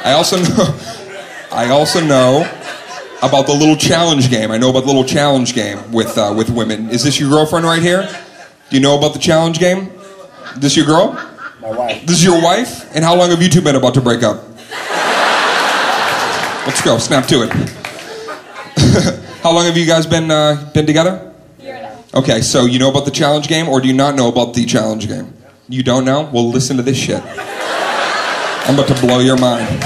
I also know about the little challenge game. I know about the little challenge game with women. Is this your girlfriend right here? Do you know about the challenge game? This your girl? My wife. This is your wife? And how long have you two been about to break up? Let's go. Snap to it. How long have you guys been together? A year now. Okay, so you know about the challenge game, or do you not know about the challenge game? You don't know? Well, listen to this shit. I'm about to blow your mind.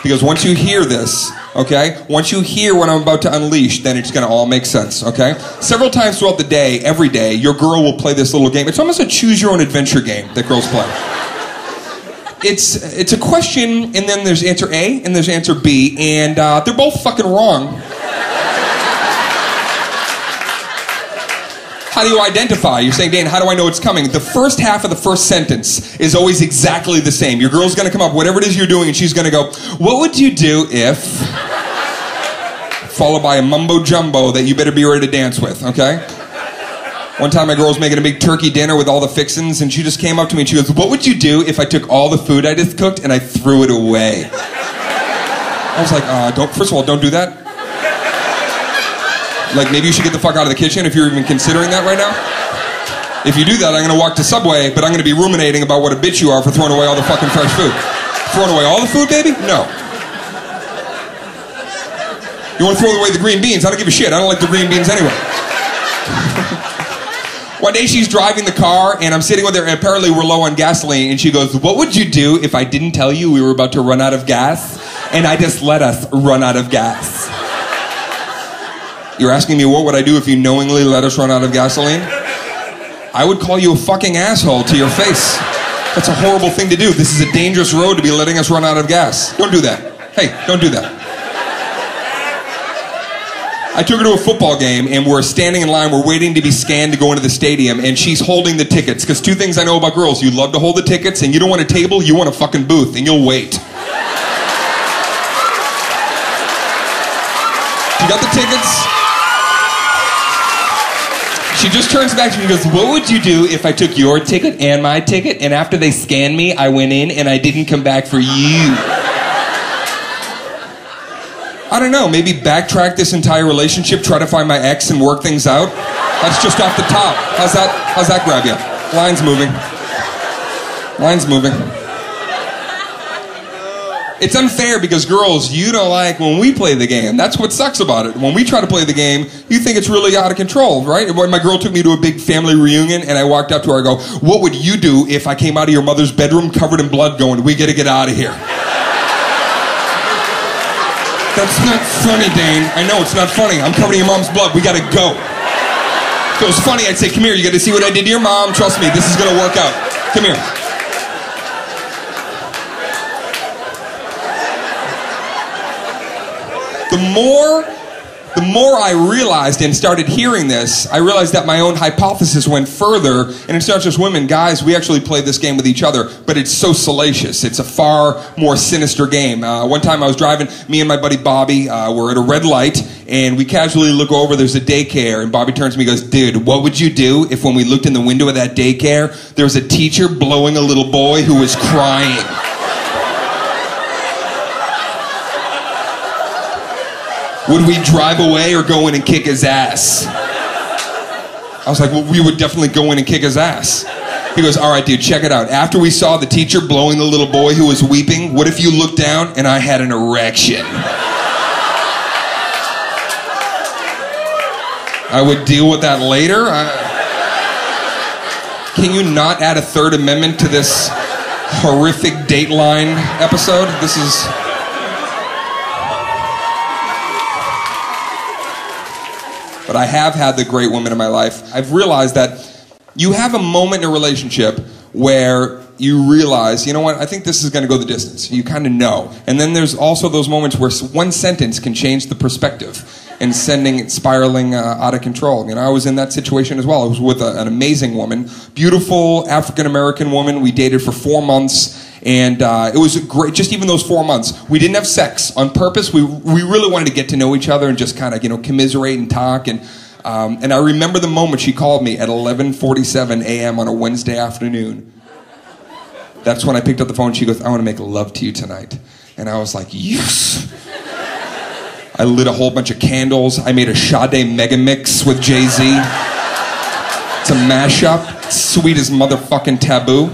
Because once you hear this, okay, once you hear what I'm about to unleash, then it's going to all make sense, okay? Several times throughout the day, every day, your girl will play this little game. It's almost a choose-your-own-adventure game that girls play. It's a question, and then there's answer A, and there's answer B, and they're both fucking wrong. How do you identify? You're saying, Dane, how do I know it's coming? The first half of the first sentence is always exactly the same. Your girl's going to come up, whatever it is you're doing, and she's going to go, what would you do if... Followed by a mumbo-jumbo that you better be ready to dance with, okay? One time my girl was making a big turkey dinner with all the fixins, and she just came up to me and she goes, what would you do if I took all the food I just cooked and I threw it away? I was like, first of all, don't do that. Like, maybe you should get the fuck out of the kitchen if you're even considering that right now. If you do that, I'm going to walk to Subway, but I'm going to be ruminating about what a bitch you are for throwing away all the fucking fresh food. Throwing away all the food, baby? No. You want to throw away the green beans? I don't give a shit. I don't like the green beans anyway. One day she's driving the car, and I'm sitting with her, and apparently we're low on gasoline, and she goes, what would you do if I didn't tell you we were about to run out of gas, and I just let us run out of gas? You're asking me what would I do if you knowingly let us run out of gasoline? I would call you a fucking asshole to your face. That's a horrible thing to do. This is a dangerous road to be letting us run out of gas. Don't do that. Hey, don't do that. I took her to a football game, and we're standing in line. We're waiting to be scanned to go into the stadium, and she's holding the tickets. Because two things I know about girls. You love to hold the tickets, and you don't want a table, you want a fucking booth, and you'll wait. You got the tickets? She just turns back to me and goes, what would you do if I took your ticket and my ticket, and after they scanned me, I went in and I didn't come back for you? I don't know, maybe backtrack this entire relationship, try to find my ex and work things out? That's just off the top. How's that grab you? Line's moving. Line's moving. It's unfair because girls, you don't like when we play the game. That's what sucks about it. When we try to play the game, you think it's really out of control, right? When my girl took me to a big family reunion and I walked up to her, I go, what would you do if I came out of your mother's bedroom covered in blood going, we gotta get out of here? That's not funny, Dane. I know it's not funny. I'm covered in your mom's blood. We gotta go. If it was funny, I'd say, come here, you gotta see what I did to your mom. Trust me, this is gonna work out. Come here. The more I realized and started hearing this, I realized that my own hypothesis went further, and it's not just women. Guys, we actually play this game with each other, but it's so salacious. It's a far more sinister game. One time I was driving, me and my buddy Bobby, we're at a red light, and we casually look over, there's a daycare, and Bobby turns to me and goes, dude, what would you do if when we looked in the window of that daycare, there was a teacher blowing a little boy who was crying? Would we drive away or go in and kick his ass? I was like, well, we would definitely go in and kick his ass. He goes, all right, dude, check it out. After we saw the teacher blowing the little boy who was weeping, what if you looked down and I had an erection? I would deal with that later. Can you not add a Third Amendment to this horrific Dateline episode? This is... But I have had the great woman in my life. I've realized that you have a moment in a relationship where you realize, you know what, I think this is going to go the distance. You kind of know. And then there's also those moments where one sentence can change the perspective and sending it spiraling out of control. You know, I was in that situation as well. I was with an amazing woman, beautiful African-American woman. We dated for 4 months. And it was great, just even those 4 months. We didn't have sex on purpose. We really wanted to get to know each other and just kind of, you know, commiserate and talk. And I remember the moment she called me at 11:47 a.m. on a Wednesday afternoon. That's when I picked up the phone. She goes, I want to make love to you tonight. And I was like, yes. I lit a whole bunch of candles. I made a Sade mega mix with Jay-Z. It's a mashup. Sweet as motherfucking Taboo.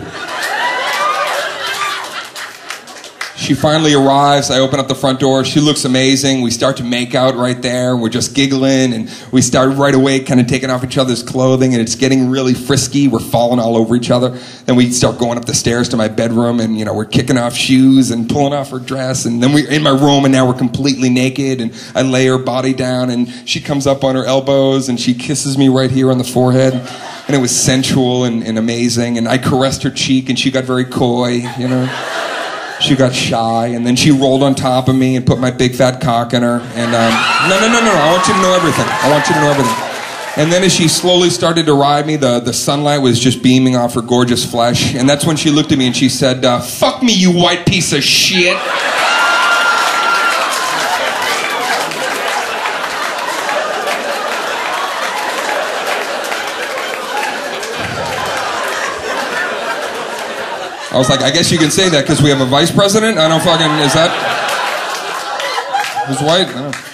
She finally arrives. I open up the front door. She looks amazing. We start to make out right there. We're just giggling, and we start right away kind of taking off each other's clothing, and it's getting really frisky. We're falling all over each other. Then we start going up the stairs to my bedroom, and we're kicking off shoes and pulling off her dress, and then we're in my room, and now we're completely naked, and I lay her body down, and she comes up on her elbows, and she kisses me right here on the forehead, and it was sensual and amazing, and I caressed her cheek, and she got very coy, She got shy, and then she rolled on top of me and put my big fat cock in her. And no, I want you to know everything. I want you to know everything. And then as she slowly started to ride me, the sunlight was just beaming off her gorgeous flesh. And that's when she looked at me and she said, fuck me, you white piece of shit. I was like, I guess you can say that because we have a vice president? I don't fucking, is that, who's white? I don't know.